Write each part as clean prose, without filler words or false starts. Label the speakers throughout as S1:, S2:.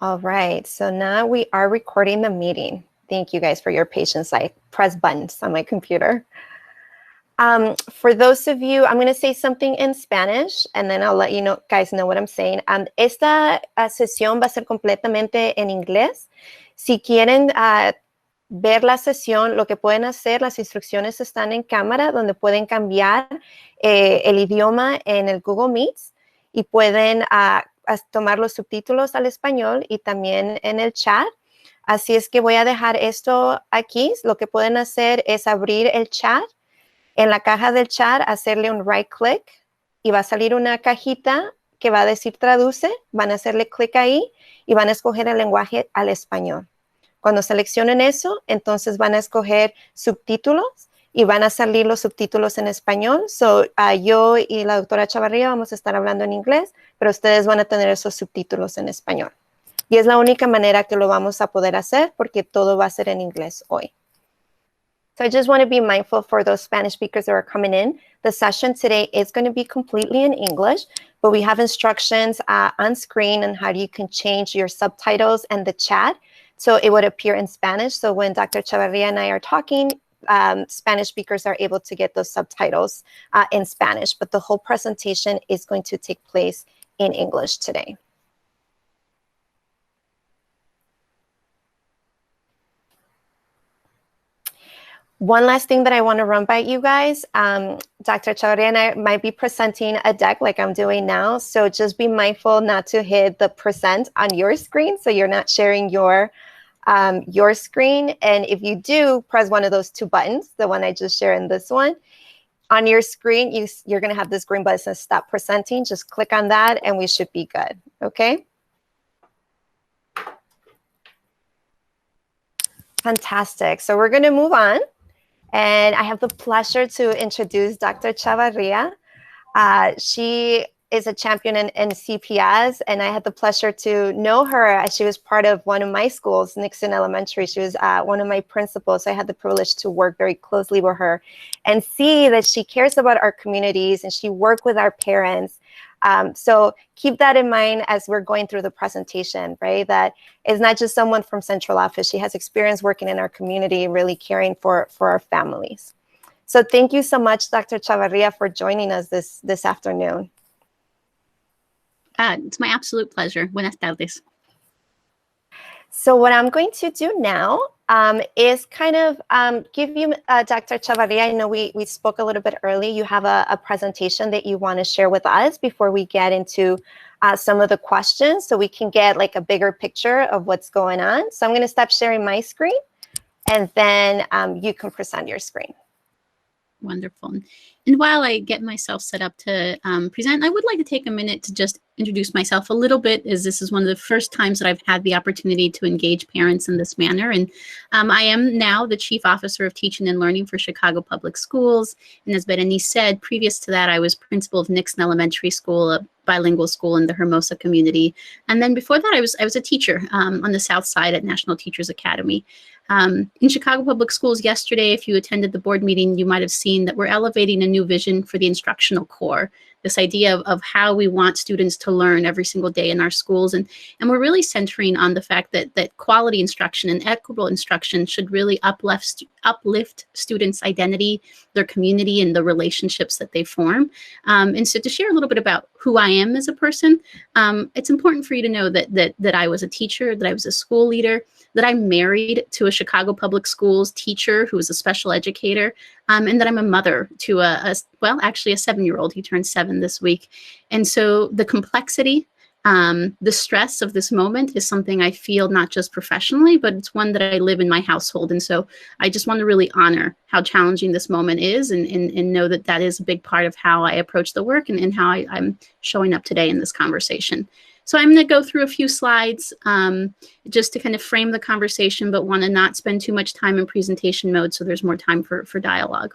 S1: All right, so now we are recording the meeting. Thank you guys for your patience. I press buttons on my computer. For those of you, I'm going to say something in Spanish, and then I'll let you know, guys know what I'm saying. Esta sesión va a ser completamente en inglés. Si quieren ver la sesión, lo que pueden hacer, las instrucciones están en cámara, donde pueden cambiar el idioma en el Google Meets y pueden tomar los subtítulos al español y también en el chat. Así es que voy a dejar esto aquí. Lo que pueden hacer es abrir el chat. En la caja del chat, hacerle un right click y va a salir una cajita que va a decir traduce. Van a hacerle clic ahí y van a escoger el lenguaje al español. Cuando seleccionen eso, entonces van a escoger subtítulos y van a salir los subtítulos en español. Yo y la doctora Chavarria vamos a estar hablando en inglés, pero ustedes van a tener esos subtítulos en español. Y es la única manera que lo vamos a poder hacer porque todo va a ser en inglés hoy. So I just want to be mindful for those Spanish speakers that are coming in. The session today is going to be completely in English, but we have instructions on screen on how you can change your subtitles and the chat so it would appear in Spanish. So when Dr. Chavarria and I are talking, Spanish speakers are able to get those subtitles in Spanish, but the whole presentation is going to take place in English today. One last thing that I want to run by you guys, Dr. Chavarria and I might be presenting a deck like I'm doing now, so just be mindful not to hit the present on your screen so you're not sharing your screen. And if you do, press one of those two buttons, the one I just shared in this one. On your screen, you're going to have this green button that says stop presenting. Just click on that and we should be good, okay? Fantastic. So we're going to move on. And I have the pleasure to introduce Dr. Chavarria. She is a champion in CPS, and I had the pleasure to know her as she was part of one of my schools, Nixon Elementary. She was one of my principals, so I had the privilege to work very closely with her and see that she cares about our communities and she worked with our parents. So keep that in mind as we're going through the presentation, right? That is not just someone from central office. She has experience working in our community, really caring for our families. So thank you so much, Dr. Chavarria, for joining us this afternoon.
S2: It's my absolute pleasure. Buenas tardes.
S1: So what I'm going to do now is kind of give you, Dr. Chavarria, I know we spoke a little bit early. You have a presentation that you want to share with us before we get into some of the questions so we can get like a bigger picture of what's going on. So I'm going to stop sharing my screen and then you can present your screen.
S2: Wonderful. And while I get myself set up to present, I would like to take a minute to just introduce myself a little bit, as this is one of the first times that I've had the opportunity to engage parents in this manner. And I am now the Chief Officer of Teaching and Learning for Chicago Public Schools. And as Berenice said, previous to that, I was principal of Nixon Elementary School, a bilingual school in the Hermosa community. And then before that, I was a teacher on the South Side at National Teachers Academy. In Chicago Public Schools yesterday, if you attended the board meeting, you might have seen that we're elevating a new vision for the instructional core, this idea of how we want students to learn every single day in our schools. And we're really centering on the fact that quality instruction and equitable instruction should really uplift students' identity, their community, and the relationships that they form. And so to share a little bit about who I am as a person, it's important for you to know that I was a teacher, that I was a school leader, that I'm married to a Chicago Public Schools teacher who is a special educator, and that I'm a mother to actually a 7-year-old. He turned 7 this week. And so the complexity, the stress of this moment is something I feel not just professionally, but it's one that I live in my household. And so I just want to really honor how challenging this moment is and know that that is a big part of how I approach the work and how I'm showing up today in this conversation. So I'm going to go through a few slides just to kind of frame the conversation, but want to not spend too much time in presentation mode so there's more time for dialogue.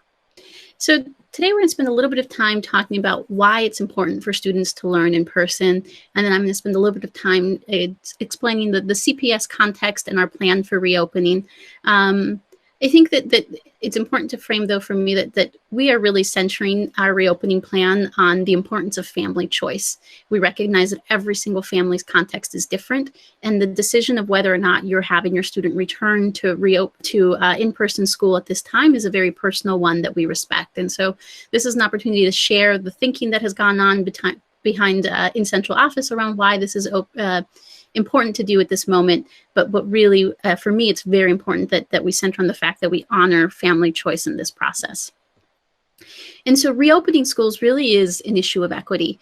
S2: So today we're going to spend a little bit of time talking about why it's important for students to learn in person. And then I'm going to spend a little bit of time explaining the CPS context and our plan for reopening. I think that it's important to frame, though, for me that we are really centering our reopening plan on the importance of family choice. We recognize that every single family's context is different, and the decision of whether or not you're having your student return to in-person school at this time is a very personal one that we respect. And so this is an opportunity to share the thinking that has gone on behind in central office around why this is important to do at this moment, but really, for me, it's very important that we center on the fact that we honor family choice in this process. And so reopening schools really is an issue of equity.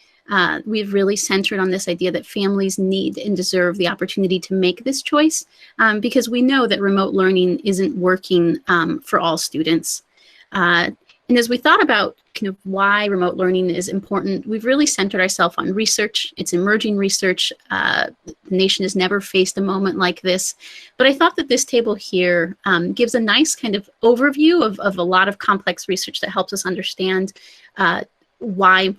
S2: We've really centered on this idea that families need and deserve the opportunity to make this choice, because we know that remote learning isn't working for all students. And as we thought about kind of why remote learning is important, we've really centered ourselves on research. It's emerging research. The nation has never faced a moment like this. But I thought that this table here gives a nice kind of overview of a lot of complex research that helps us understand why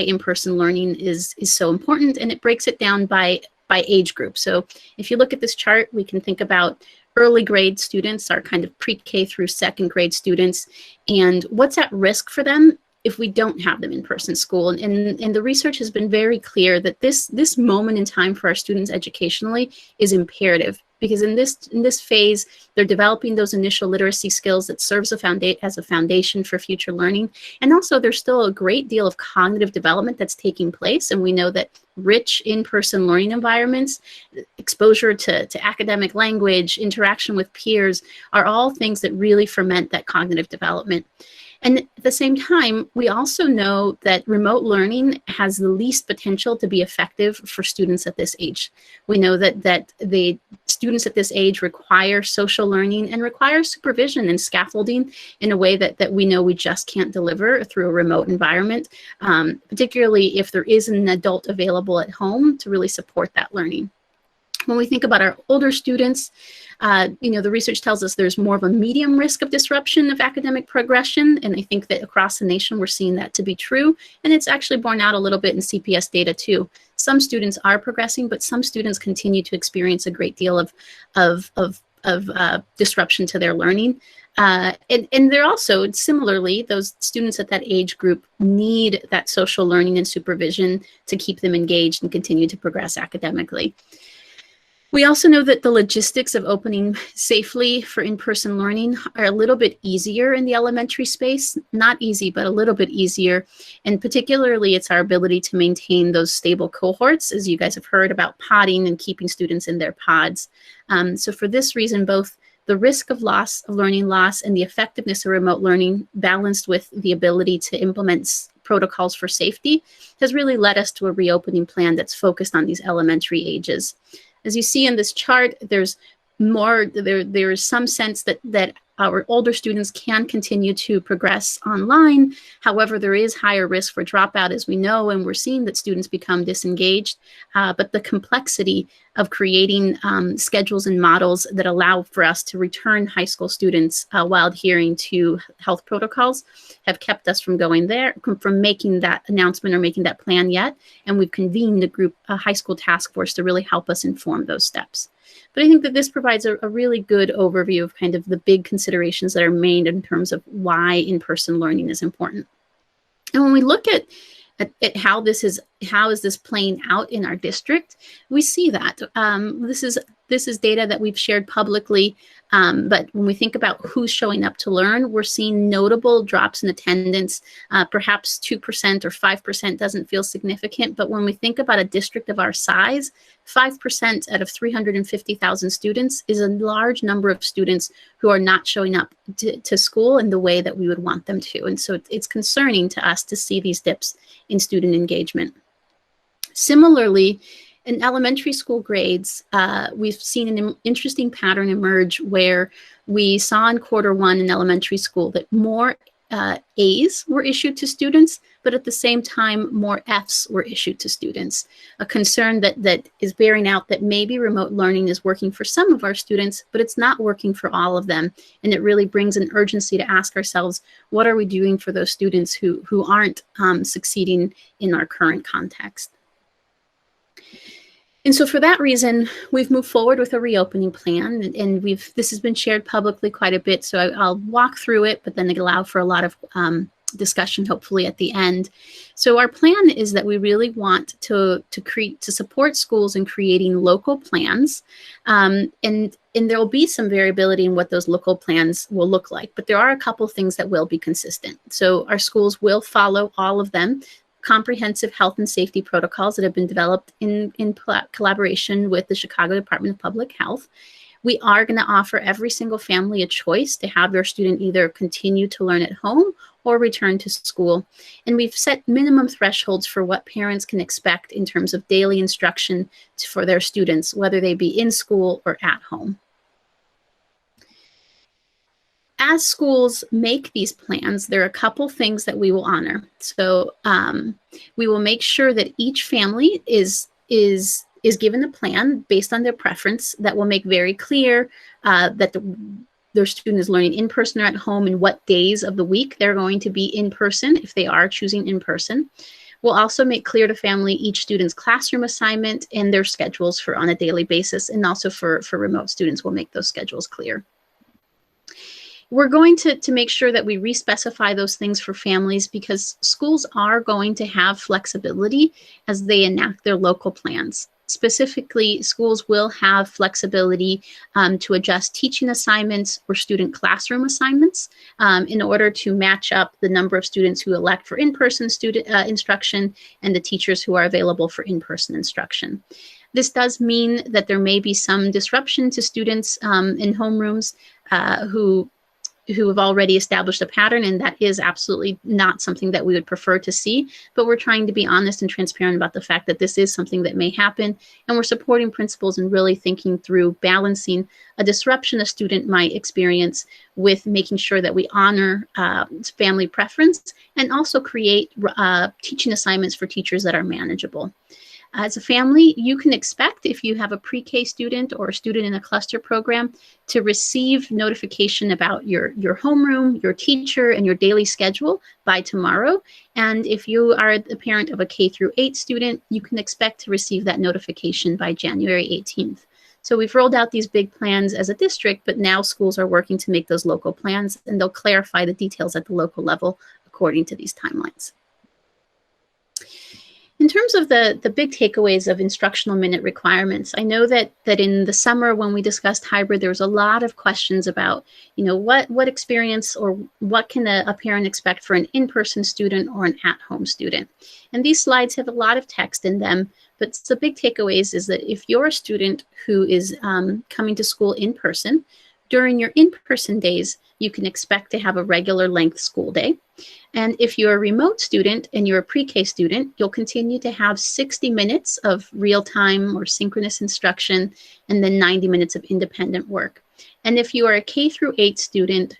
S2: in-person learning is so important, and it breaks it down by age group. So if you look at this chart, we can think about early grade students, are kind of pre-K through second grade students, and what's at risk for them if we don't have them in person school. And the research has been very clear that this moment in time for our students educationally is imperative, because in this phase, they're developing those initial literacy skills that serves as a foundation for future learning. And also there's still a great deal of cognitive development that's taking place. And we know that rich in-person learning environments, exposure to academic language, interaction with peers are all things that really ferment that cognitive development. And at the same time, we also know that remote learning has the least potential to be effective for students at this age. We know that the students at this age require social learning and require supervision and scaffolding in a way that we know we just can't deliver through a remote environment, particularly if there is an adult available at home to really support that learning. When we think about our older students, the research tells us there's more of a medium risk of disruption of academic progression. And I think that across the nation, we're seeing that to be true. And it's actually borne out a little bit in CPS data too. Some students are progressing, but some students continue to experience a great deal of disruption to their learning. And they're also, similarly, those students at that age group need that social learning and supervision to keep them engaged and continue to progress academically. We also know that the logistics of opening safely for in-person learning are a little bit easier in the elementary space. Not easy, but a little bit easier. And particularly, it's our ability to maintain those stable cohorts, as you guys have heard about podding and keeping students in their pods. So for this reason, both the risk of learning loss and the effectiveness of remote learning balanced with the ability to implement protocols for safety has really led us to a reopening plan that's focused on these elementary ages. As you see in this chart, there's some sense that our older students can continue to progress online. However, there is higher risk for dropout, as we know, and we're seeing that students become disengaged. But the complexity of creating schedules and models that allow for us to return high school students while adhering to health protocols have kept us from going there, from making that announcement or making that plan yet. And we've convened a high school task force to really help us inform those steps. But I think that this provides a really good overview of kind of the big considerations that are made in terms of why in-person learning is important. And when we look at how is this playing out in our district, we see that this is data that we've shared publicly. But when we think about who's showing up to learn, we're seeing notable drops in attendance. Perhaps 2% or 5% doesn't feel significant. But when we think about a district of our size, 5% out of 350,000 students is a large number of students who are not showing up to school in the way that we would want them to. And so it's concerning to us to see these dips in student engagement. Similarly, in elementary school grades, we've seen an interesting pattern emerge where we saw in Q1 in elementary school that more A's were issued to students, but at the same time, more F's were issued to students. A concern that is bearing out that maybe remote learning is working for some of our students, but it's not working for all of them. And it really brings an urgency to ask ourselves, what are we doing for those students who aren't succeeding in our current context? And so for that reason, we've moved forward with a reopening plan, and this has been shared publicly quite a bit. So I'll walk through it, but then allow for a lot of discussion, hopefully at the end. So our plan is that we really want to support schools in creating local plans, and there will be some variability in what those local plans will look like, but there are a couple things that will be consistent. So our schools will follow all of them. Comprehensive health and safety protocols that have been developed in collaboration with the Chicago Department of Public Health. We are going to offer every single family a choice to have their student either continue to learn at home or return to school. And we've set minimum thresholds for what parents can expect in terms of daily instruction for their students, whether they be in school or at home. As schools make these plans, there are a couple things that we will honor. So we will make sure that each family is given a plan based on their preference that will make very clear that their student is learning in person or at home, and what days of the week they're going to be in person if they are choosing in person. We'll also make clear to family each student's classroom assignment and their schedules for on a daily basis, and also for remote students, we'll make those schedules clear. We're going to make sure that we re-specify those things for families, because schools are going to have flexibility as they enact their local plans. Specifically, schools will have flexibility to adjust teaching assignments or student classroom assignments in order to match up the number of students who elect for in-person student instruction and the teachers who are available for in-person instruction. This does mean that there may be some disruption to students in homerooms who have already established a pattern, and that is absolutely not something that we would prefer to see. But we're trying to be honest and transparent about the fact that this is something that may happen, and we're supporting principals and really thinking through balancing a disruption a student might experience with making sure that we honor family preference and also create teaching assignments for teachers that are manageable. As a family, you can expect, if you have a pre-K student or a student in a cluster program, to receive notification about your homeroom, your teacher, and your daily schedule by tomorrow. And if you are the parent of a K through 8 student, you can expect to receive that notification by January 18th. So we've rolled out these big plans as a district, but now schools are working to make those local plans, and they'll clarify the details at the local level according to these timelines. In terms of the big takeaways of instructional minute requirements, I know that in the summer when we discussed hybrid, there was a lot of questions about, what experience or what can a parent expect for an in-person student or an at-home student. And these slides have a lot of text in them, but the big takeaways is that if you're a student who is coming to school in person, during your in-person days, you can expect to have a regular length school day. And if you're a remote student and you're a pre-K student, you'll continue to have 60 minutes of real-time or synchronous instruction and then 90 minutes of independent work. And if you are a K through 8 student,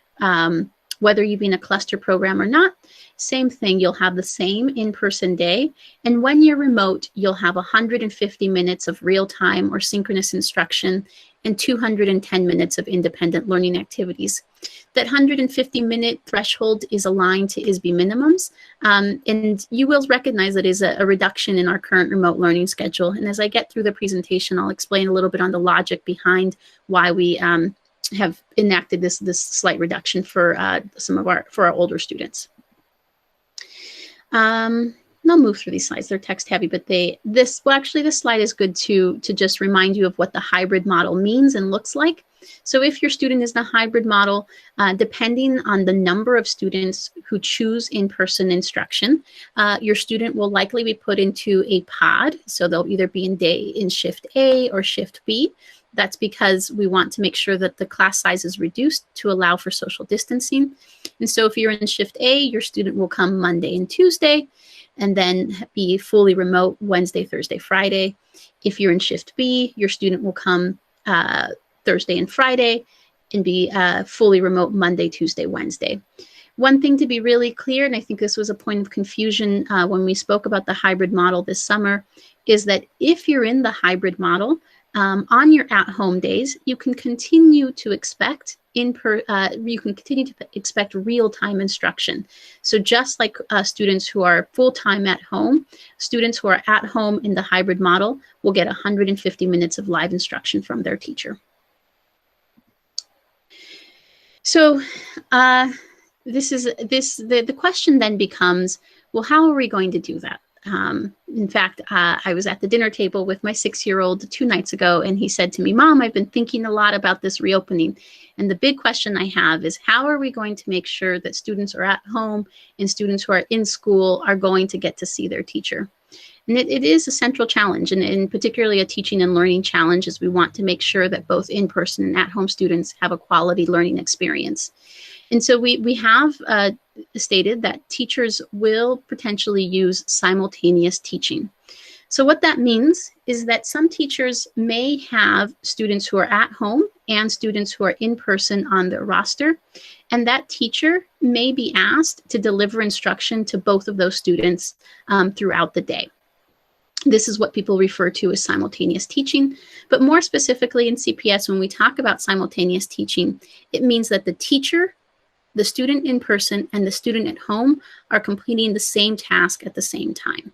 S2: whether you be in a cluster program or not, same thing, you'll have the same in-person day. And when you're remote, you'll have 150 minutes of real-time or synchronous instruction and 210 minutes of independent learning activities. That 150-minute threshold is aligned to ISB minimums, and you will recognize that is a reduction in our current remote learning schedule. And as I get through the presentation, I'll explain a little bit on the logic behind why we have enacted this slight reduction for our older students. I'll move through these slides. They're text heavy, but this slide is good to just remind you of what the hybrid model means and looks like. So if your student is in a hybrid model, depending on the number of students who choose in-person instruction, your student will likely be put into a pod. So they'll either be in shift A or shift B. That's because we want to make sure that the class size is reduced to allow for social distancing. And so if you're in shift A, your student will come Monday and Tuesday, and then be fully remote Wednesday, Thursday, Friday. If you're in shift B, your student will come Thursday and Friday and be fully remote Monday, Tuesday, Wednesday. One thing to be really clear, and I think this was a point of confusion when we spoke about the hybrid model this summer, is that if you're in the hybrid model, on your at-home days, you can continue to expect real-time instruction. So just like students who are full-time at home, students who are at home in the hybrid model will get 150 minutes of live instruction from their teacher. So the question then becomes, well, how are we going to do that? In fact, I was at the dinner table with my 6-year-old 2 nights ago, and he said to me, "Mom, I've been thinking a lot about this reopening. And the big question I have is, how are we going to make sure that students are at home and students who are in school are going to get to see their teacher?" And it is a central challenge, and particularly a teaching and learning challenge, as we want to make sure that both in-person and at-home students have a quality learning experience. And so we have stated that teachers will potentially use simultaneous teaching. So what that means is that some teachers may have students who are at home and students who are in person on their roster, and that teacher may be asked to deliver instruction to both of those students throughout the day. This is what people refer to as simultaneous teaching, but more specifically in CPS, when we talk about simultaneous teaching, it means that the teacher, the student in person, and the student at home are completing the same task at the same time.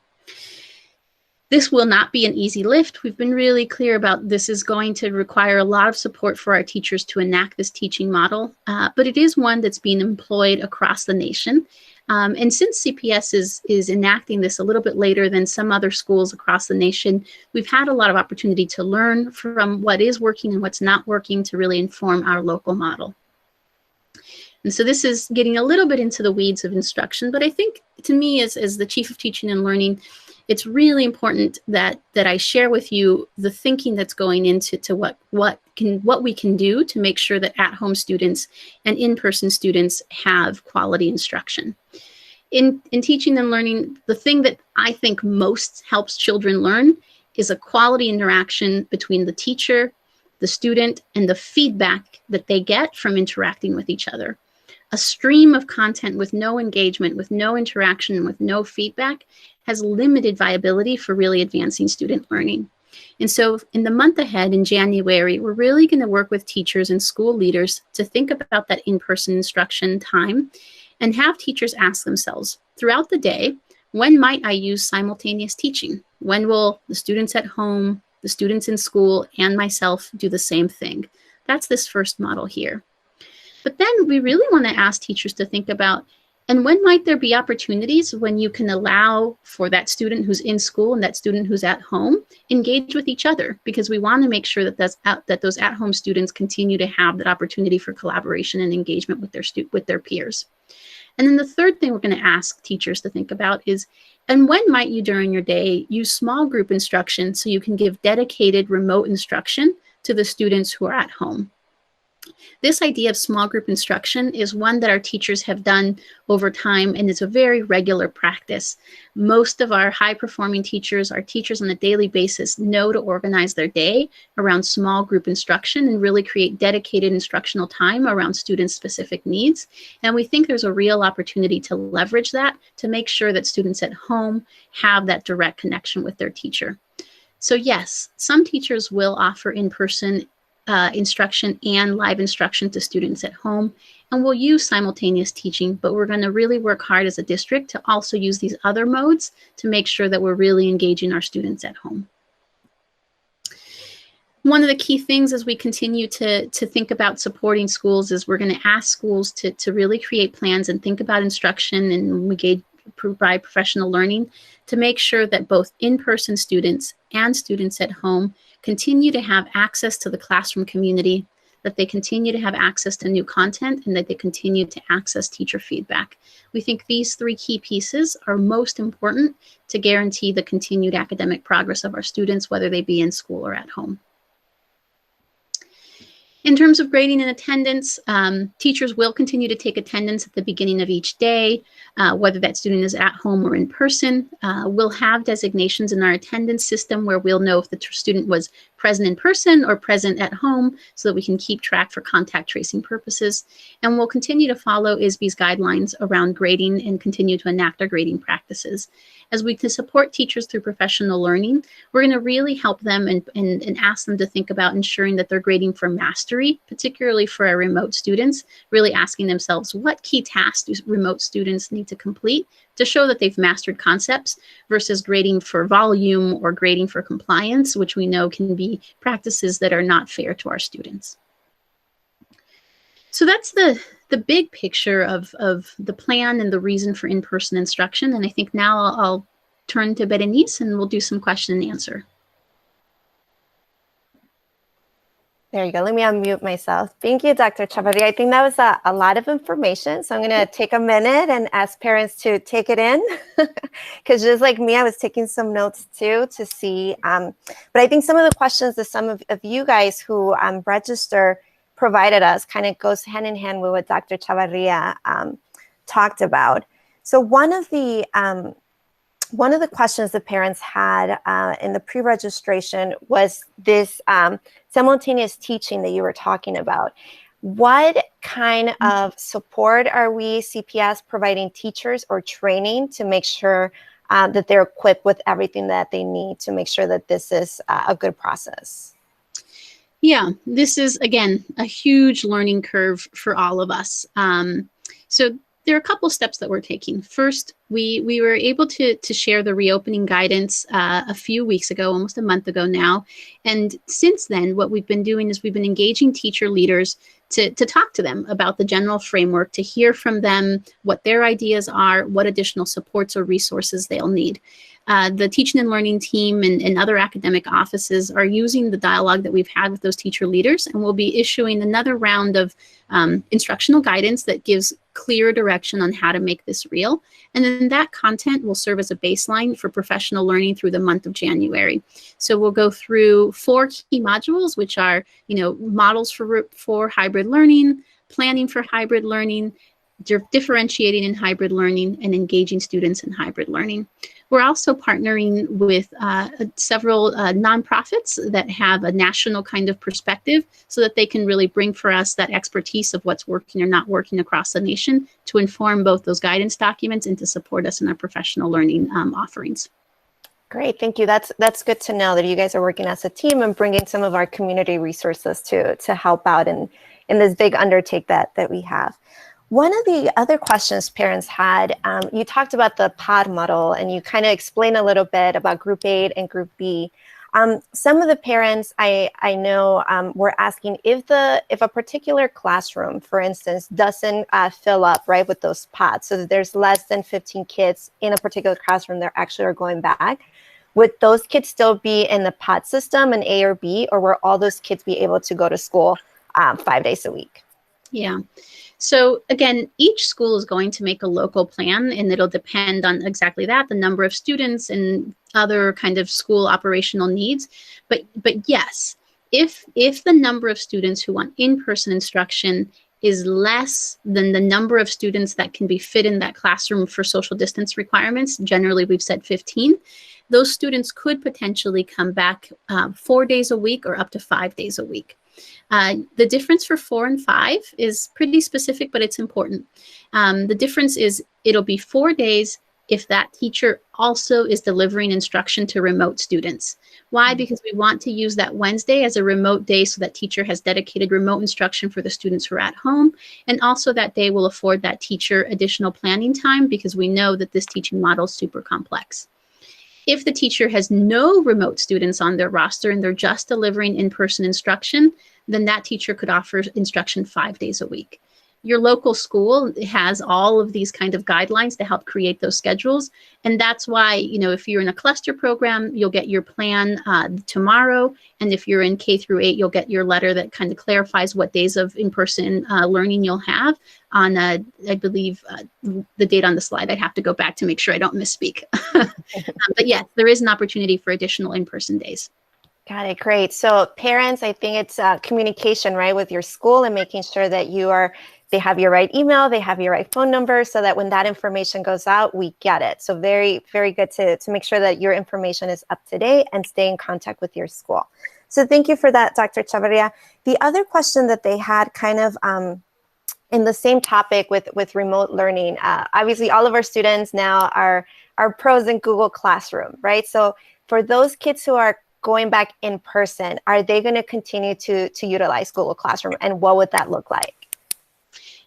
S2: This will not be an easy lift. We've been really clear about this is going to require a lot of support for our teachers to enact this teaching model, but it is one that's being employed across the nation. And since CPS is enacting this a little bit later than some other schools across the nation, we've had a lot of opportunity to learn from what is working and what's not working to really inform our local model. And so this is getting a little bit into the weeds of instruction, but I think to me as the Chief of Teaching and Learning, it's really important that I share with you the thinking that's going into what we can do to make sure that at-home students and in-person students have quality instruction. In teaching and learning, the thing that I think most helps children learn is a quality interaction between the teacher, the student, and the feedback that they get from interacting with each other. A stream of content with no engagement, with no interaction, with no feedback has limited viability for really advancing student learning. And so in the month ahead, in January, we're really going to work with teachers and school leaders to think about that in-person instruction time and have teachers ask themselves throughout the day, when might I use simultaneous teaching? When will the students at home, the students in school, and myself do the same thing? That's this first model here. But then we really want to ask teachers to think about, and when might there be opportunities when you can allow for that student who's in school and that student who's at home engage with each other, because we want to make sure that those at-home students continue to have that opportunity for collaboration and engagement with their peers. And then the third thing we're going to ask teachers to think about is, and when might you during your day use small group instruction so you can give dedicated remote instruction to the students who are at home? This idea of small group instruction is one that our teachers have done over time, and it's a very regular practice. Most of our high-performing teachers, our teachers on a daily basis, know to organize their day around small group instruction and really create dedicated instructional time around student-specific needs. And we think there's a real opportunity to leverage that to make sure that students at home have that direct connection with their teacher. So yes, some teachers will offer in-person instruction and live instruction to students at home, and we'll use simultaneous teaching, but we're going to really work hard as a district to also use these other modes to make sure that we're really engaging our students at home. One of the key things as we continue to think about supporting schools is we're going to ask schools to really create plans and think about instruction and provide professional learning to make sure that both in-person students and students at home continue to have access to the classroom community, that they continue to have access to new content, and that they continue to access teacher feedback. We think these three key pieces are most important to guarantee the continued academic progress of our students, whether they be in school or at home. In terms of grading and attendance, teachers will continue to take attendance at the beginning of each day, whether that student is at home or in person. We'll have designations in our attendance system where we'll know if the student was present in person or present at home so that we can keep track for contact tracing purposes. And we'll continue to follow ISBE's guidelines around grading and continue to enact our grading practices. As we can support teachers through professional learning, we're going to really help them and ask them to think about ensuring that they're grading for mastery, particularly for our remote students, really asking themselves what key tasks do remote students need to complete to show that they've mastered concepts versus grading for volume or grading for compliance, which we know can be practices that are not fair to our students. So that's the big picture of the plan and the reason for in-person instruction. And I think now I'll turn to Berenice and we'll do some question and answer.
S1: There you go. Let me unmute myself. Thank you, Dr. Chavarria. I think that was a lot of information. So I'm going to take a minute and ask parents to take it in. Because just like me, I was taking some notes too to see. But I think some of the questions that some of you guys who register provided us kind of goes hand in hand with what Dr. Chavarria talked about. So one of the questions the parents had in the pre-registration was this simultaneous teaching that you were talking about. What kind of support are we, CPS, providing teachers or training to make sure that they're equipped with everything that they need to make sure that this is a good process?
S2: Yeah, this is, again, a huge learning curve for all of us. So there are a couple steps that we're taking. First, we were able to share the reopening guidance a few weeks ago, almost a month ago now. And since then, what we've been doing is we've been engaging teacher leaders to talk to them about the general framework, to hear from them what their ideas are, what additional supports or resources they'll need. The teaching and learning team and other academic offices are using the dialogue that we've had with those teacher leaders, and we'll be issuing another round of instructional guidance that gives clear direction on how to make this real. And then that content will serve as a baseline for professional learning through the month of January. So we'll go through 4 key modules, which are, models for hybrid learning, planning for hybrid learning, differentiating in hybrid learning, and engaging students in hybrid learning. We're also partnering with several nonprofits that have a national kind of perspective so that they can really bring for us that expertise of what's working or not working across the nation to inform both those guidance documents and to support us in our professional learning offerings.
S1: Great, thank you. That's good to know that you guys are working as a team and bringing some of our community resources to help out in this big undertake that we have. One of the other questions parents had, you talked about the pod model and you kind of explained a little bit about Group 8 and Group B. Some of the parents I know were asking if a particular classroom, for instance, doesn't fill up, right, with those pods, so that there's less than 15 kids in a particular classroom that actually are going back, would those kids still be in the pod system in A or B, or will all those kids be able to go to school 5 days a week?
S2: Yeah. So again, each school is going to make a local plan, and it'll depend on exactly that, the number of students and other kind of school operational needs. But yes, if the number of students who want in-person instruction is less than the number of students that can be fit in that classroom for social distance requirements, generally we've said 15, those students could potentially come back 4 days a week or up to 5 days a week. The difference for 4 and 5 is pretty specific, but it's important. The difference is it'll be 4 days if that teacher also is delivering instruction to remote students. Why? Because we want to use that Wednesday as a remote day so that teacher has dedicated remote instruction for the students who are at home. And also that day will afford that teacher additional planning time because we know that this teaching model is super complex. If the teacher has no remote students on their roster and they're just delivering in-person instruction, then that teacher could offer instruction 5 days a week. Your local school has all of these kind of guidelines to help create those schedules. And that's why, if you're in a cluster program, you'll get your plan tomorrow. And if you're in K through 8, you'll get your letter that kind of clarifies what days of in-person learning you'll have on, I believe, the date on the slide. I'd have to go back to make sure I don't misspeak. But yes, there is an opportunity for additional in-person days.
S1: Got it. Great. So parents, I think it's communication, right, with your school and making sure that they have your right email, they have your right phone number so that when that information goes out, we get it. So very, very good to make sure that your information is up to date and stay in contact with your school. So thank you for that, Dr. Chavarria. The other question that they had kind of in the same topic with remote learning, obviously all of our students now are pros in Google Classroom, right? So for those kids who are going back in person, are they going to continue to utilize Google Classroom, and what would that look like?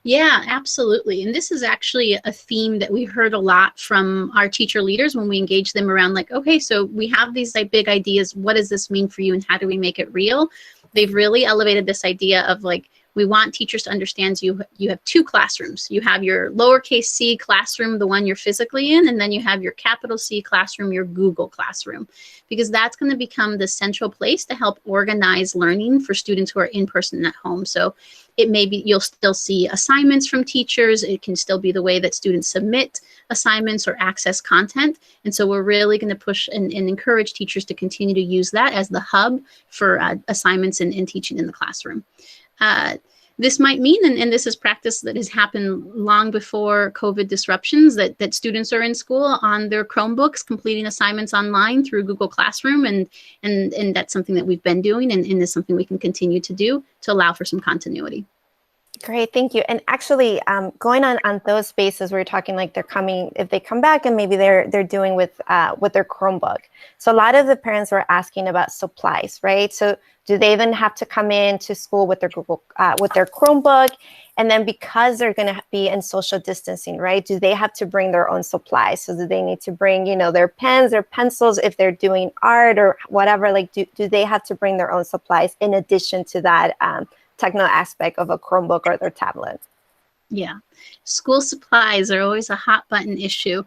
S2: Yeah, absolutely. And this is actually a theme that we heard a lot from our teacher leaders when we engage them around like, okay, so we have these like big ideas. What does this mean for you and how do we make it real? They've really elevated this idea of like, we want teachers to understand you have two classrooms. You have your lowercase c classroom, the one you're physically in, and then you have your capital C classroom, your Google Classroom, because that's going to become the central place to help organize learning for students who are in person at home. So it may be, you'll still see assignments from teachers. It can still be the way that students submit assignments or access content. And so we're really going to push and encourage teachers to continue to use that as the hub for assignments and teaching in the classroom. This might mean, and this is practice that has happened long before COVID disruptions, that students are in school on their Chromebooks completing assignments online through Google Classroom, and that's something that we've been doing and is something we can continue to do to allow for some continuity.
S1: Great, thank you. And actually, going on those spaces where you're talking like they're coming, if they come back and maybe they're doing with their Chromebook. So a lot of the parents were asking about supplies, right? So do they then have to come in to school with their with their Chromebook? And then because they're going to be in social distancing, right? Do they have to bring their own supplies? So do they need to bring, their pens, their pencils, if they're doing art or whatever? Like, do they have to bring their own supplies in addition to that technical aspect of a Chromebook or their tablet?
S2: Yeah, school supplies are always a hot button issue.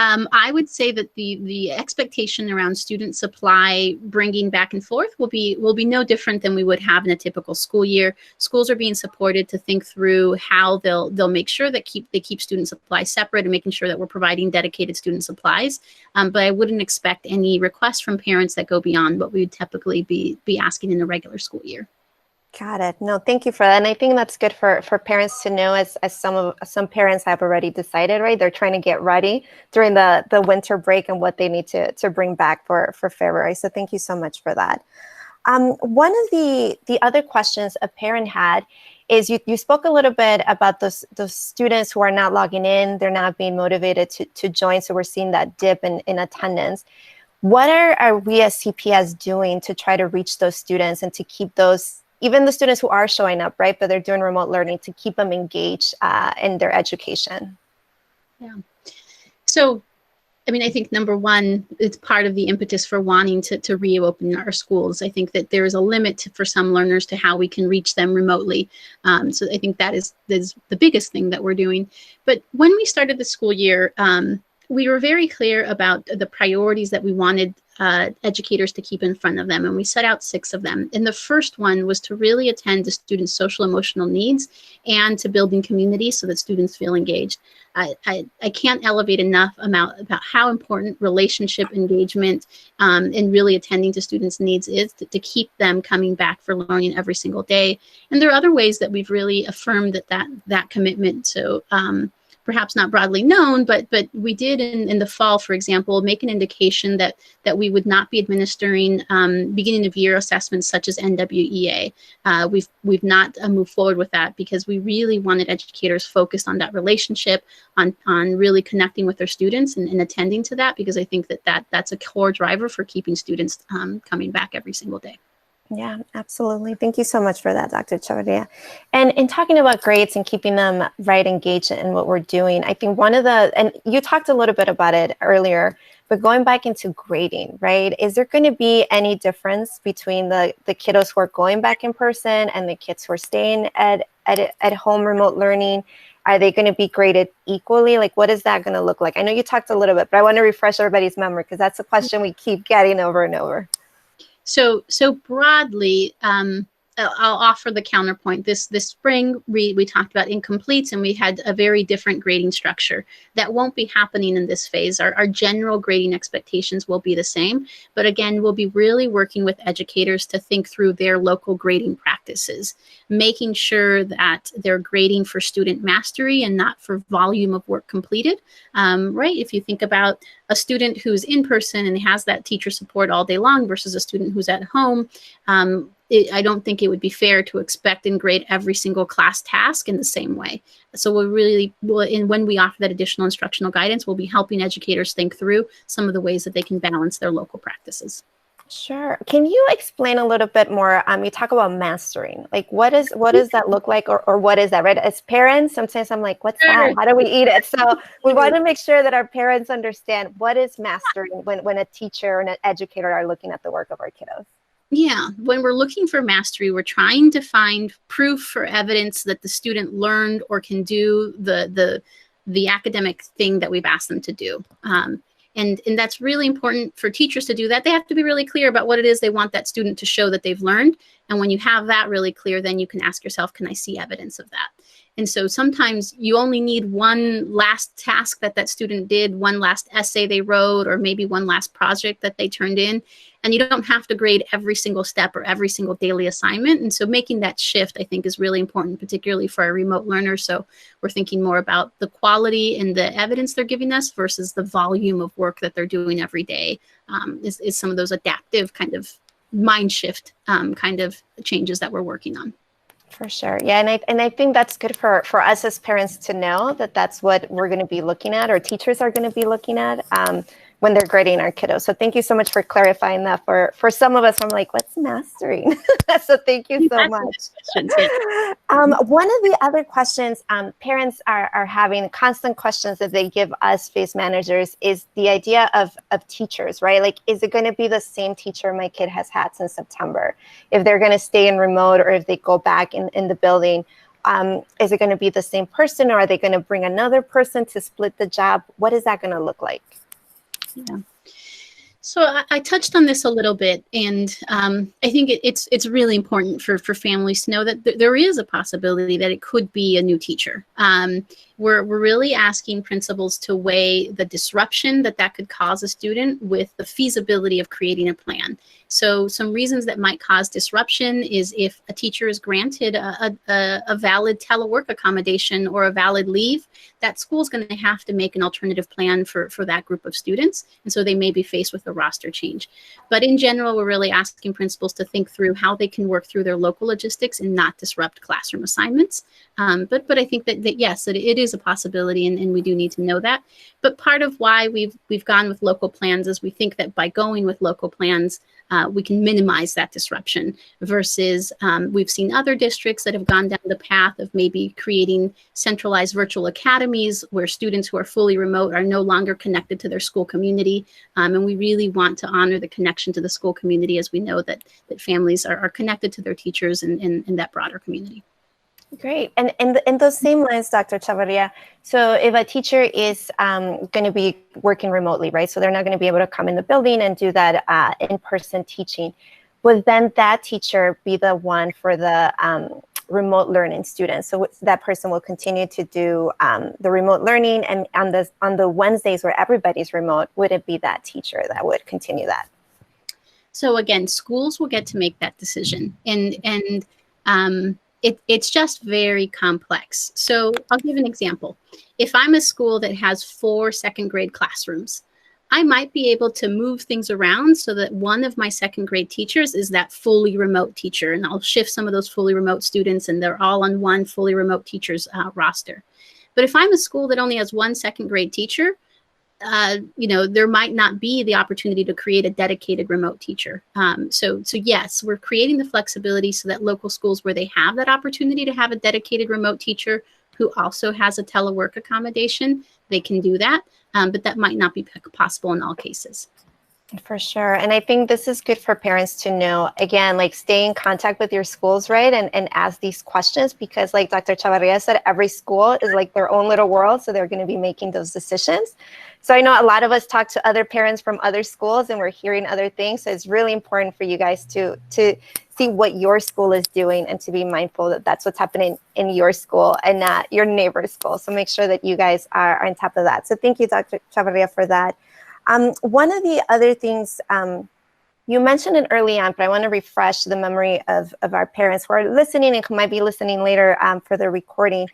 S2: I would say that the expectation around student supply bringing back and forth will be no different than we would have in a typical school year. Schools are being supported to think through how they'll make sure that they keep student supply separate and making sure that we're providing dedicated student supplies. But I wouldn't expect any requests from parents that go beyond what we would typically be asking in a regular school year.
S1: Got it. No, thank you for that. And I think that's good for parents to know, as some parents have already decided, right? They're trying to get ready during the winter break and what they need to bring back for February. So thank you so much for that. One of the other questions a parent had is you spoke a little bit about those students who are not logging in. They're not being motivated to join. So we're seeing that dip in attendance. What are we as CPS doing to try to reach those students and to keep those, even the students who are showing up, right, but they're doing remote learning, to keep them engaged in their education?
S2: Yeah. So, I mean, I think number one, it's part of the impetus for wanting to reopen our schools. I think that there is a limit for some learners to how we can reach them remotely. So I think that is the biggest thing that we're doing. But when we started the school year, we were very clear about the priorities that we wanted educators to keep in front of them. And we set out 6 of them. And the first one was to really attend to students' social emotional needs and to building community so that students feel engaged. I can't elevate enough about how important relationship engagement and really attending to students' needs is to keep them coming back for learning every single day. And there are other ways that we've really affirmed that commitment. So perhaps not broadly known, but we did in the fall, for example, make an indication that we would not be administering beginning of year assessments such as NWEA. We've not moved forward with that because we really wanted educators focused on that relationship, on really connecting with their students and attending to that, because I think that's a core driver for keeping students coming back every single day.
S1: Yeah, absolutely. Thank you so much for that, Dr. Chavarria. And in talking about grades and keeping them engaged in what we're doing, I think and you talked a little bit about it earlier, but going back into grading, right? Is there going to be any difference between the kiddos who are going back in person and the kids who are staying at home remote learning? Are they going to be graded equally? Like, what is that going to look like? I know you talked a little bit, but I want to refresh everybody's memory because that's a question we keep getting over and over.
S2: So broadly, I'll offer the counterpoint. This spring, we talked about incompletes, and we had a very different grading structure. That won't be happening in this phase. Our general grading expectations will be the same, but again, we'll be really working with educators to think through their local grading practices, making sure that they're grading for student mastery and not for volume of work completed, right? If you think about a student who's in person and has that teacher support all day long versus a student who's at home, I don't think it would be fair to expect and grade every single class task in the same way. So when we offer that additional instructional guidance, we'll be helping educators think through some of the ways that they can balance their local practices.
S1: Sure. Can you explain a little bit more? You talk about mastering. Like, what does that look like, or what is that, right? As parents, sometimes I'm like, what's that? How do we eat it? So we want to make sure that our parents understand what is mastering when a teacher and an educator are looking at the work of our kiddos.
S2: Yeah, when we're looking for mastery, we're trying to find proof or evidence that the student learned or can do the academic thing that we've asked them to do. And that's really important for teachers to do that. They have to be really clear about what it is they want that student to show that they've learned. And when you have that really clear, then you can ask yourself, can I see evidence of that? And so sometimes you only need one last task that student did, one last essay they wrote, or maybe one last project that they turned in. And you don't have to grade every single step or every single daily assignment. And so making that shift, I think, is really important, particularly for our remote learners. So we're thinking more about the quality and the evidence they're giving us versus the volume of work that they're doing every day, is some of those adaptive kind of mind shift kind of changes that we're working on.
S1: For sure. Yeah. And I think that's good for us as parents to know that that's what we're going to be looking at, or teachers are going to be looking at when they're grading our kiddos. So thank you so much for clarifying that. For some of us, I'm like, what's mastering? So thank you so much. One of the other questions parents are having, constant questions that they give us FACE managers, is the idea of teachers, right? Like, is it going to be the same teacher my kid has had since September? If they're going to stay in remote, or if they go back in the building, is it going to be the same person, or are they going to bring another person to split the job? What is that going to look like?
S2: Yeah. So I touched on this a little bit, and I think it's really important for families to know that there is a possibility that it could be a new teacher. We're really asking principals to weigh the disruption that could cause a student with the feasibility of creating a plan. So some reasons that might cause disruption is if a teacher is granted a valid telework accommodation or a valid leave, that school's going to have to make an alternative plan for that group of students. And so they may be faced with a roster change. But in general, we're really asking principals to think through how they can work through their local logistics and not disrupt classroom assignments. But I think that yes, that it is a possibility, and we do need to know that. But part of why we've gone with local plans is we think that by going with local plans, we can minimize that disruption versus we've seen other districts that have gone down the path of maybe creating centralized virtual academies where students who are fully remote are no longer connected to their school community. And we really want to honor the connection to the school community, as we know that families are connected to their teachers and that broader community.
S1: Great. And in those same lines, Dr. Chavarria, so if a teacher is going to be working remotely, right? So they're not going to be able to come in the building and do that in-person teaching. Would then that teacher be the one for the remote learning students? So that person will continue to do the remote learning, and on the Wednesdays where everybody's remote, would it be that teacher that would continue that?
S2: So again, schools will get to make that decision, and it's just very complex. So I'll give an example. If I'm a school that has 4 second grade classrooms, I might be able to move things around so that one of my second grade teachers is that fully remote teacher, and I'll shift some of those fully remote students and they're all on one fully remote teacher's roster. But if I'm a school that only has 1 second grade teacher, there might not be the opportunity to create a dedicated remote teacher. So yes, we're creating the flexibility so that local schools where they have that opportunity to have a dedicated remote teacher who also has a telework accommodation, they can do that. But that might not be possible in all cases.
S1: For sure. And I think this is good for parents to know, again, like stay in contact with your schools, right? And ask these questions because like Dr. Chavarria said, every school is like their own little world. So they're going to be making those decisions. So I know a lot of us talk to other parents from other schools and we're hearing other things. So it's really important for you guys to see what your school is doing and to be mindful that that's what's happening in your school and not your neighbor's school. So make sure that you guys are on top of that. So thank you, Dr. Chavarria, for that. One of the other things you mentioned it early on, but I want to refresh the memory of our parents who are listening and who might be listening later for the recording.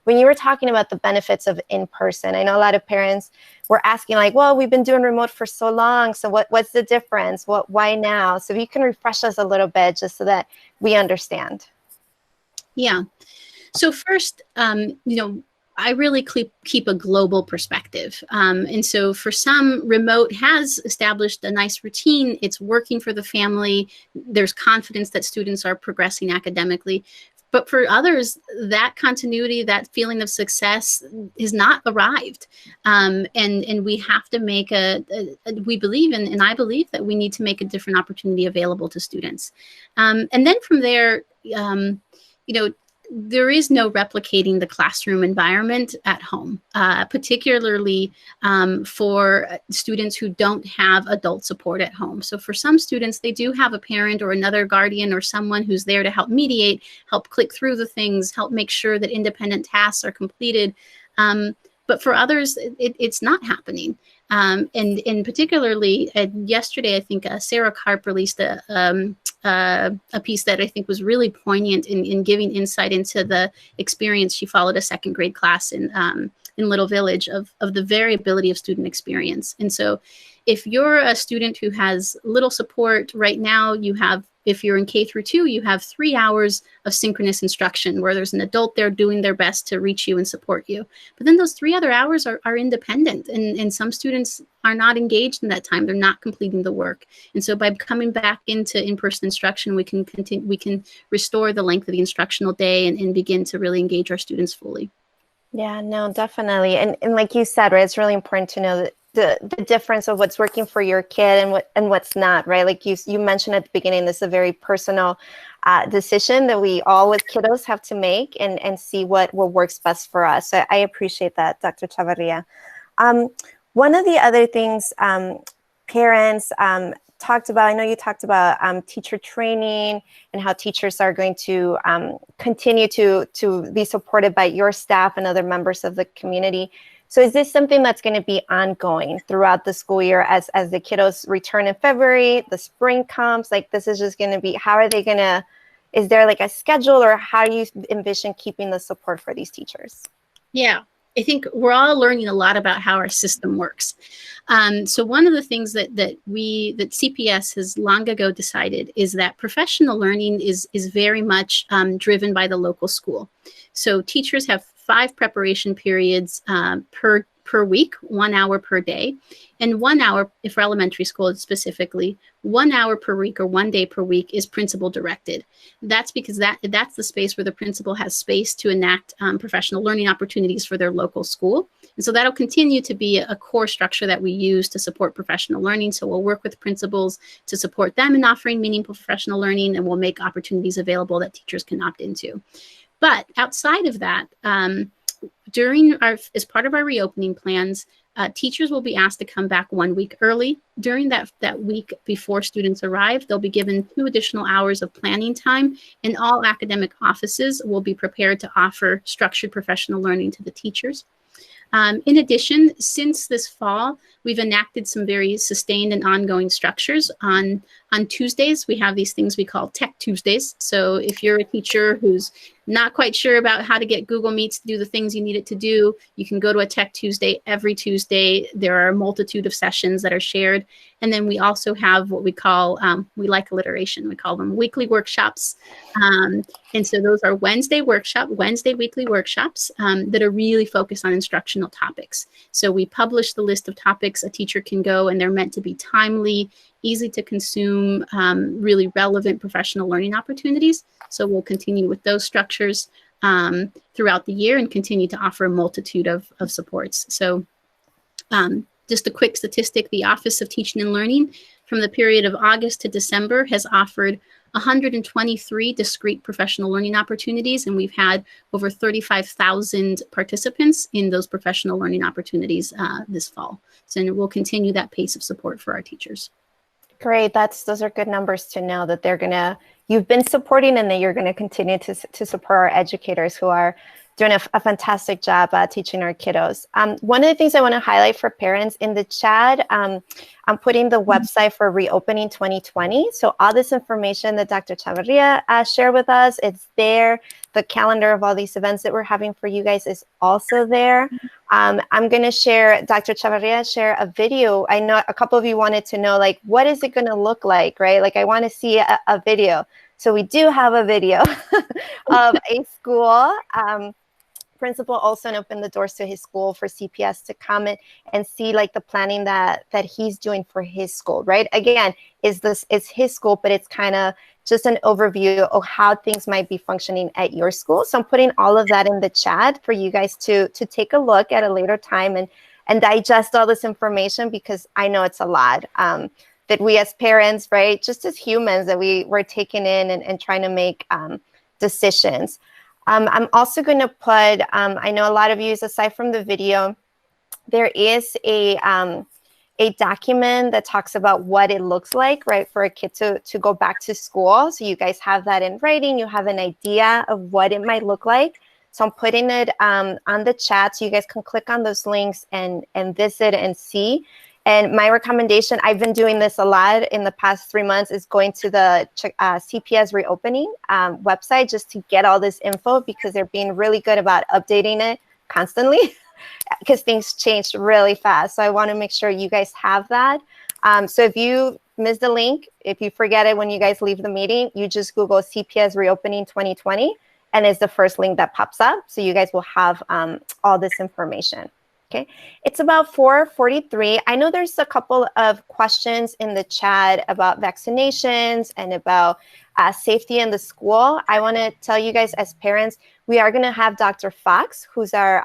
S1: When you were talking about the benefits of in-person, I know a lot of parents were asking like, well, we've been doing remote for so long. So what's the difference? Why now? So if you can refresh us a little bit just so that we understand.
S2: Yeah. So first, I really keep a global perspective. And so for some, remote has established a nice routine. It's working for the family. There's confidence that students are progressing academically. But for others, that continuity, that feeling of success has not arrived. And we have to make we believe, and I believe that we need to make a different opportunity available to students. And then from there, there is no replicating the classroom environment at home, particularly for students who don't have adult support at home. So for some students, they do have a parent or another guardian or someone who's there to help mediate, help click through the things, help make sure that independent tasks are completed. But for others, it's not happening. And particularly yesterday, I think Sarah Karp released a piece that I think was really poignant in giving insight into the experience. She followed a second grade class in Little Village of the variability of student experience. And so if you're a student who has little support right now, if you're in K through 2, you have 3 hours of synchronous instruction where there's an adult there doing their best to reach you and support you. But then those 3 other hours are independent, and some students are not engaged in that time. They're not completing the work. And so by coming back into in-person instruction, we can restore the length of the instructional day and begin to really engage our students fully.
S1: Yeah, no, definitely. And like you said, right, it's really important to know that the difference of what's working for your kid and what's not, right? Like you mentioned at the beginning, this is a very personal decision that we all with kiddos have to make and see what works best for us. So I appreciate that, Dr. Chavarria. One of the other things parents talked about, I know you talked about teacher training and how teachers are going to continue to be supported by your staff and other members of the community. So is this something that's going to be ongoing throughout the school year as the kiddos return in February, the spring comes? Like this is just going to be, how are they going to, is there like a schedule or how do you envision keeping the support for these teachers?
S2: Yeah. I think we're all learning a lot about how our system works. So one of the things that CPS has long ago decided is that professional learning is very much driven by the local school. So teachers have 5 preparation periods per week, 1 hour per day, and 1 hour, if for elementary school specifically, 1 hour per week or 1 day per week is principal directed. That's because that's the space where the principal has space to enact professional learning opportunities for their local school. And so that'll continue to be a core structure that we use to support professional learning. So we'll work with principals to support them in offering meaningful professional learning, and we'll make opportunities available that teachers can opt into. But outside of that, as part of our reopening plans, teachers will be asked to come back 1 week early. During that week before students arrive, they'll be given 2 additional hours of planning time, and all academic offices will be prepared to offer structured professional learning to the teachers. In addition, since this fall, we've enacted some very sustained and ongoing structures. On Tuesdays, we have these things we call Tech Tuesdays. So if you're a teacher who's not quite sure about how to get Google Meets to do the things you need it to do, you can go to a Tech Tuesday every Tuesday. There are a multitude of sessions that are shared. And then we also have what we call, we like alliteration, we call them weekly workshops. And so those are Wednesday weekly workshops that are really focused on instructional topics. So we publish the list of topics a teacher can go, and they're meant to be timely, easy to consume, really relevant professional learning opportunities. So we'll continue with those structures throughout the year and continue to offer a multitude of supports. So Just a quick statistic, the Office of Teaching and Learning from the period of August to December has offered 123 discrete professional learning opportunities, and we've had over 35,000 participants in those professional learning opportunities this fall. So we'll continue that pace of support for our teachers.
S1: Great. Those are good numbers to know that you've been supporting and that you're going to continue to support our educators who are doing a fantastic job teaching our kiddos. One of the things I want to highlight for parents in the chat, I'm putting the website for Reopening 2020. So all this information that Dr. Chavarria shared with us, it's there. The calendar of all these events that we're having for you guys is also there. I'm going to share, Dr. Chavarria, share a video. I know a couple of you wanted to know, like, what is it going to look like, right? Like, I want to see a video. So we do have a video of a school. Principal also opened the doors to his school for CPS to come in and see like the planning that he's doing for his school, right? Again, is his school, but it's kind of just an overview of how things might be functioning at your school. So I'm putting all of that in the chat for you guys to take a look at a later time and digest all this information, because I know it's a lot that we as parents, right, just as humans, that we're taking in and trying to make decisions. I'm also going to put, I know a lot of you, aside from the video, there is a document that talks about what it looks like, right, for a kid to go back to school. So you guys have that in writing. You have an idea of what it might look like. So I'm putting it on the chat so you guys can click on those links and visit and see. And my recommendation, I've been doing this a lot in the past 3 months, is going to the CPS Reopening website just to get all this info, because they're being really good about updating it constantly because things change really fast. So I want to make sure you guys have that. So if you miss the link, if you forget it when you guys leave the meeting, you just Google CPS Reopening 2020, and it's the first link that pops up. So you guys will have all this information. Okay, it's about 4:43. I know there's a couple of questions in the chat about vaccinations and about safety in the school. I want to tell you guys, as parents, we are going to have Dr. Fox, who's our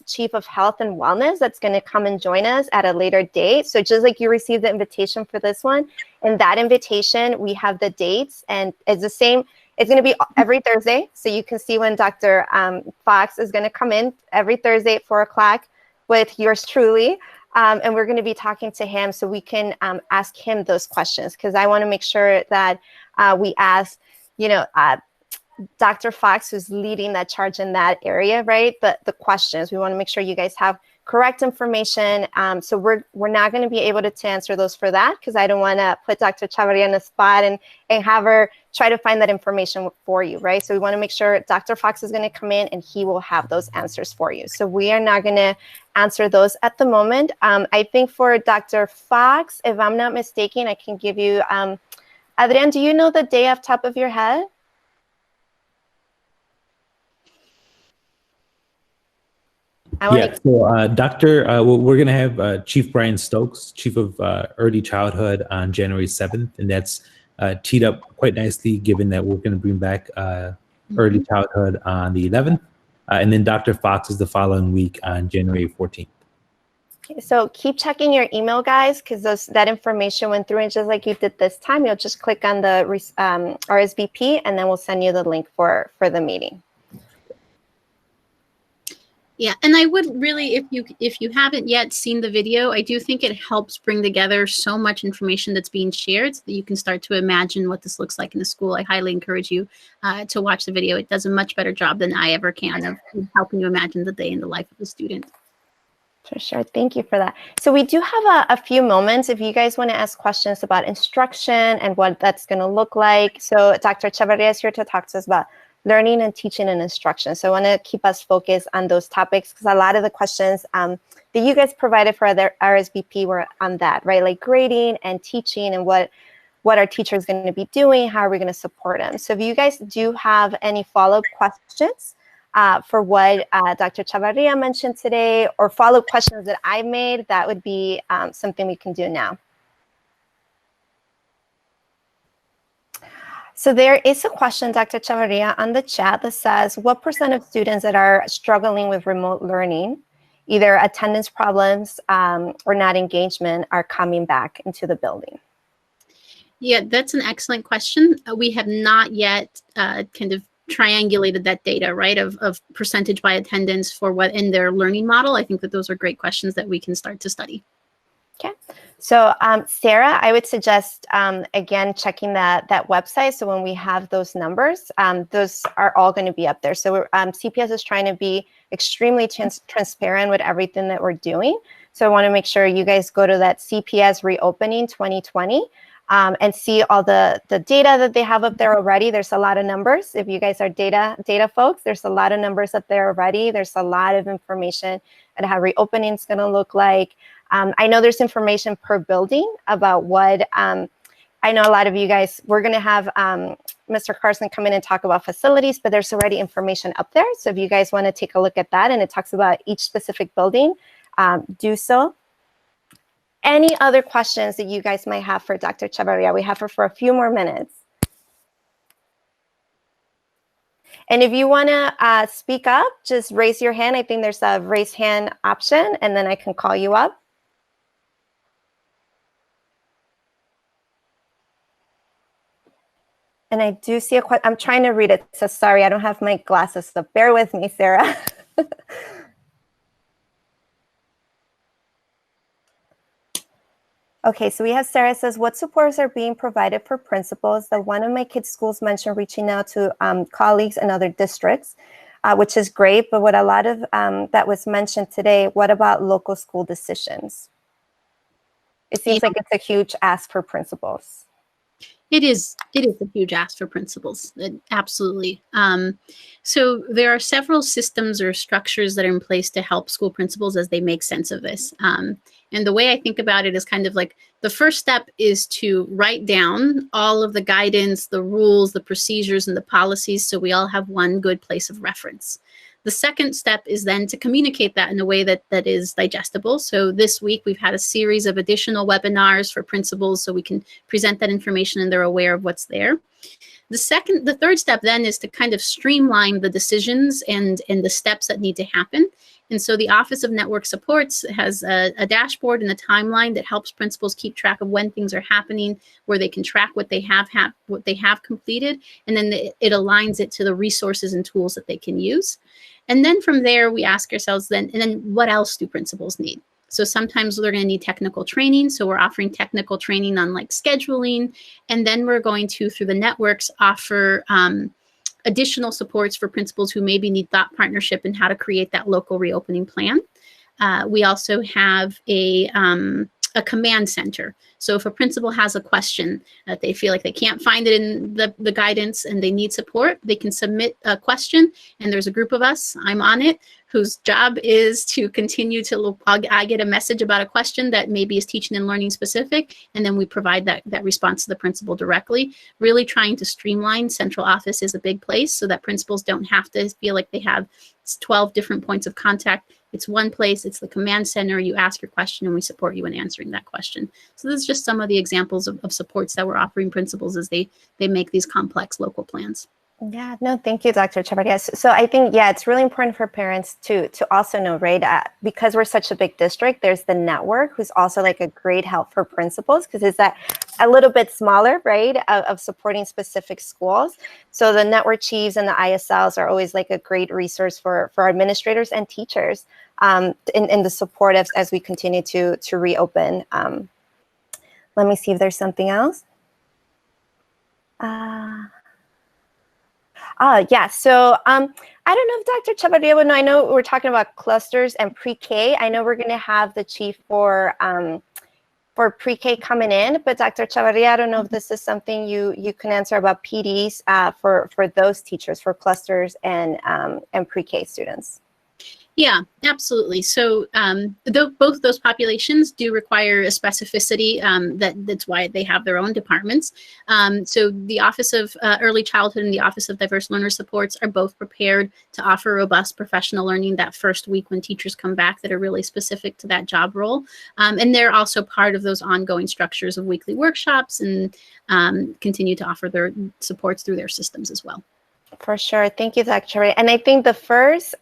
S1: Chief of Health and Wellness, that's going to come and join us at a later date. So just like you received the invitation for this one, in that invitation, we have the dates, and it's the same. It's going to be every Thursday. So you can see when Dr. Fox is going to come in every Thursday at 4 o'clock. With yours truly, and we're going to be talking to him so we can ask him those questions, because I want to make sure that we ask, Dr. Fox, who's leading that charge in that area, right? The questions. We want to make sure you guys have correct information. So we're not going to be able to answer those for that, because I don't want to put Dr. Chavarria on the spot and have her try to find that information for you, right? So we want to make sure Dr. Fox is going to come in and he will have those answers for you. So we are not going to answer those at the moment. I think for Dr. Fox, if I'm not mistaken, I can give you, Adrian, do you know the day off top of your head?
S3: Yeah, so we're going to have Chief Brian Stokes, Chief of Early Childhood, on January 7th, and that's teed up quite nicely, given that we're going to bring back early childhood on the 11th, and then Dr. Fox is the following week on January 14th.
S1: Okay, so keep checking your email, guys, because that information went through, and just like you did this time, you'll just click on the RSVP, and then we'll send you the link for the meeting.
S2: Yeah, and I would really, if you haven't yet seen the video, I do think it helps bring together so much information that's being shared so that you can start to imagine what this looks like in a school. I highly encourage you to watch the video. It does a much better job than I ever can of helping you imagine the day in the life of a student.
S1: For sure. Thank you for that. So we do have a few moments if you guys want to ask questions about instruction and what that's going to look like. So Dr. Chavarria is here to talk to us about learning and teaching and instruction. So I want to keep us focused on those topics, because a lot of the questions that you guys provided for their RSVP were on that, right? Like grading and teaching and what our teacher is going to be doing, how are we going to support them. So if you guys do have any follow-up questions for what Dr. Chavarria mentioned today, or follow-up questions that I made, that would be something we can do now. So there is a question, Dr. Chavarria, on the chat that says, what % of students that are struggling with remote learning either attendance problems or not engagement are coming back into the building?
S2: Yeah, that's an excellent question. We have not yet kind of triangulated that data, right, of percentage by attendance for what in their learning model. I think that those are great questions that we can start to study.
S1: Okay, so Sarah, I would suggest, again, checking that website. So when we have those numbers, those are all going to be up there. So CPS is trying to be extremely transparent with everything that we're doing. So I want to make sure you guys go to that CPS Reopening 2020 and see all the data that they have up there already. There's a lot of numbers. If you guys are data folks, there's a lot of numbers up there already. There's a lot of information on how reopening is going to look like. I know there's information per building about what, I know a lot of you guys, we're going to have Mr. Carson come in and talk about facilities, but there's already information up there. So if you guys want to take a look at that, and it talks about each specific building, do so. Any other questions that you guys might have for Dr. Chavarria? We have her for a few more minutes. And if you want to speak up, just raise your hand. I think there's a raise hand option, and then I can call you up. And I do see a question. I'm trying to read it, so sorry, I don't have my glasses, so bear with me, Sarah. Okay, so we have Sarah says, what supports are being provided for principals? That one of my kids' schools mentioned reaching out to colleagues in other districts, which is great. But what a lot of that was mentioned today, what about local school decisions? It seems like it's a huge ask for principals.
S2: It is a huge ask for principals, absolutely. So there are several systems or structures that are in place to help school principals as they make sense of this. And the way I think about it is kind of like the first step is to write down all of the guidance, the rules, the procedures, and the policies so we all have one good place of reference. The second step is then to communicate that in a way that is digestible. So this week we've had a series of additional webinars for principals so we can present that information and they're aware of what's there. The third step then is to kind of streamline the decisions and the steps that need to happen. And so the Office of Network Supports has a dashboard and a timeline that helps principals keep track of when things are happening, where they can track what they have completed, and then it aligns it to the resources and tools that they can use. And then from there, we ask ourselves then what else do principals need? So sometimes they're going to need technical training. So we're offering technical training on like scheduling. And then we're going to, through the networks, offer additional supports for principals who maybe need thought partnership and how to create that local reopening plan. We also have a command center. So if a principal has a question that they feel like they can't find it in the guidance and they need support, they can submit a question. And there's a group of us, I'm on it, whose job is to continue to look. I get a message about a question that maybe is teaching and learning specific, and then we provide that response to the principal directly. Really trying to streamline. Central office is a big place so that principals don't have to feel like they have 12 different points of contact. It's one place, it's the command center. You ask your question and we support you in answering that question. So this is just some of the examples of supports that we're offering principals as they make these complex local plans.
S1: Yeah, no, thank you, Dr. Chavarria. So I think, yeah, it's really important for parents to also know, right, because we're such a big district, there's the network who's also like a great help for principals because it's a little bit smaller, right, of supporting specific schools. So the network chiefs and the ISLs are always like a great resource for administrators and teachers in the support as we continue to reopen. Let me see if there's something else. Yeah, so I don't know if Dr. Chavarria would know. I know we're talking about clusters and pre-K. I know we're going to have the chief for pre-K coming in, but Dr. Chavarria, I don't know if this is something you can answer about PDs for those teachers, for clusters and pre-K students.
S2: Yeah, absolutely. So both of those populations do require a specificity. That's why they have their own departments. So the Office of Early Childhood and the Office of Diverse Learner Supports are both prepared to offer robust professional learning that first week when teachers come back that are really specific to that job role. And they're also part of those ongoing structures of weekly workshops and continue to offer their supports through their systems as well.
S1: For sure. Thank you, Dr. Chavarria. And I think the first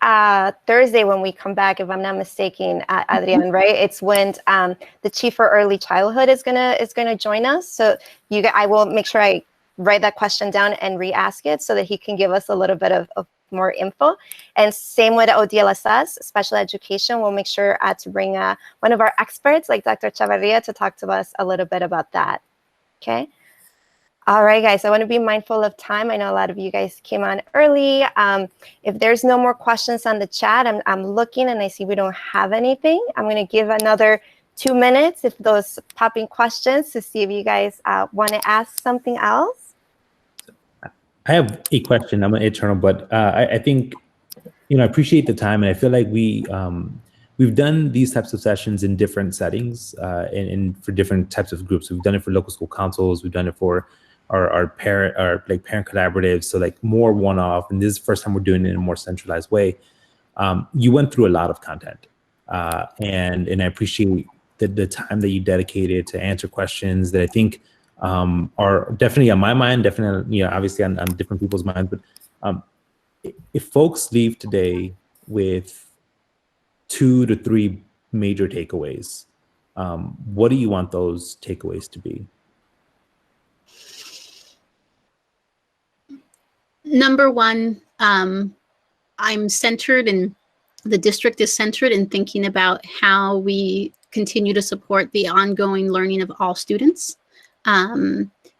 S1: Thursday when we come back, if I'm not mistaken, Adrian, right? It's when the Chief for Early Childhood is gonna join us. So I will make sure I write that question down and re-ask it so that he can give us a little bit of more info. And same with ODLSS, special education. We'll make sure to bring one of our experts like Dr. Chavarria to talk to us a little bit about that. Okay. All right, guys, I want to be mindful of time. I know a lot of you guys came on early. If there's no more questions on the chat, I'm looking and I see we don't have anything. I'm going to give another 2 minutes if those popping questions to see if you guys want to ask something else.
S3: I have a question. I'm an internal, but I think, I appreciate the time, and I feel like we've done these types of sessions in different settings and for different types of groups. We've done it for local school councils. We've done it for our parent collaboratives. So like more one-off, and this is the first time we're doing it in a more centralized way. You went through a lot of content, and I appreciate the time that you dedicated to answer questions that I think are definitely on my mind, definitely, obviously on different people's minds. But if folks leave today with 2 to 3 major takeaways, what do you want those takeaways to be?
S2: Number one, I'm centered, and the district is centered in thinking about how we continue to support the ongoing learning of all students.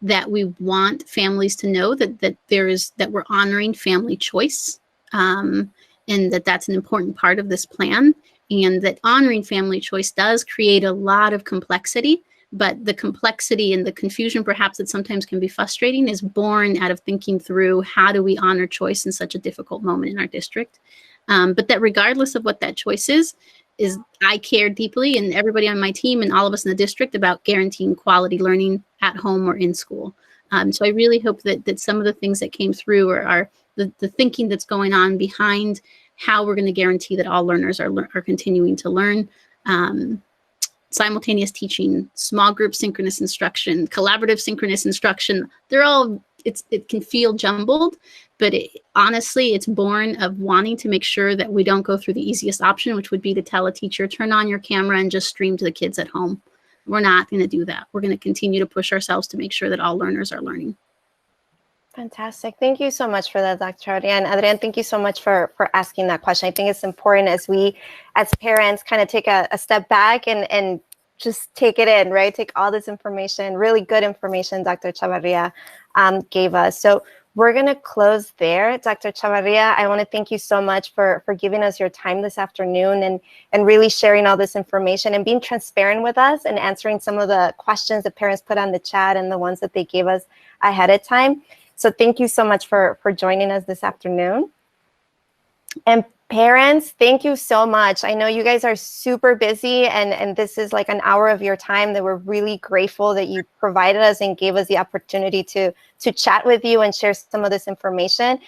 S2: That we want families to know that we're honoring family choice, and that's an important part of this plan, and that honoring family choice does create a lot of complexity. But the complexity and the confusion perhaps that sometimes can be frustrating is born out of thinking through how do we honor choice in such a difficult moment in our district. But that regardless of what that choice is I care deeply, and everybody on my team and all of us in the district, about guaranteeing quality learning at home or in school. So I really hope that some of the things that came through are the thinking that's going on behind how we're going to guarantee that all learners are continuing to learn. Simultaneous teaching, small group synchronous instruction, collaborative synchronous instruction, it can feel jumbled, but honestly, it's born of wanting to make sure that we don't go through the easiest option, which would be to tell a teacher, turn on your camera and just stream to the kids at home. We're not going to do that. We're going to continue to push ourselves to make sure that all learners are learning.
S1: Fantastic. Thank you so much for that, Dr. Adrian. Adrian, thank you so much for asking that question. I think it's important as we, as parents, kind of take a step back and just take it in, right? Take all this information, really good information Dr. Chavarria gave us. So we're going to close there. Dr. Chavarria, I want to thank you so much for giving us your time this afternoon and really sharing all this information and being transparent with us and answering some of the questions that parents put on the chat and the ones that they gave us ahead of time. So thank you so much for joining us this afternoon. And parents, thank you so much. I know you guys are super busy, and this is like an hour of your time that we're really grateful that you provided us and gave us the opportunity to chat with you and share some of this information.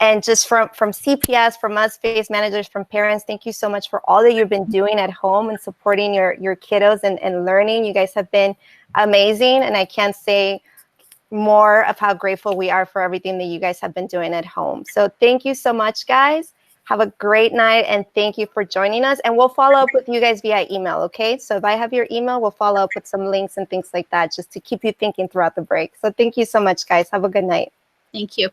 S1: And just from CPS, from us, FACE managers, from parents, thank you so much for all that you've been doing at home and supporting your kiddos and learning. You guys have been amazing, and I can't say more of how grateful we are for everything that you guys have been doing at home. So thank you so much, guys. Have a great night, and thank you for joining us. And we'll follow up with you guys via email, okay? So if I have your email, we'll follow up with some links and things like that just to keep you thinking throughout the break. So thank you so much, guys. Have a good night.
S2: Thank you.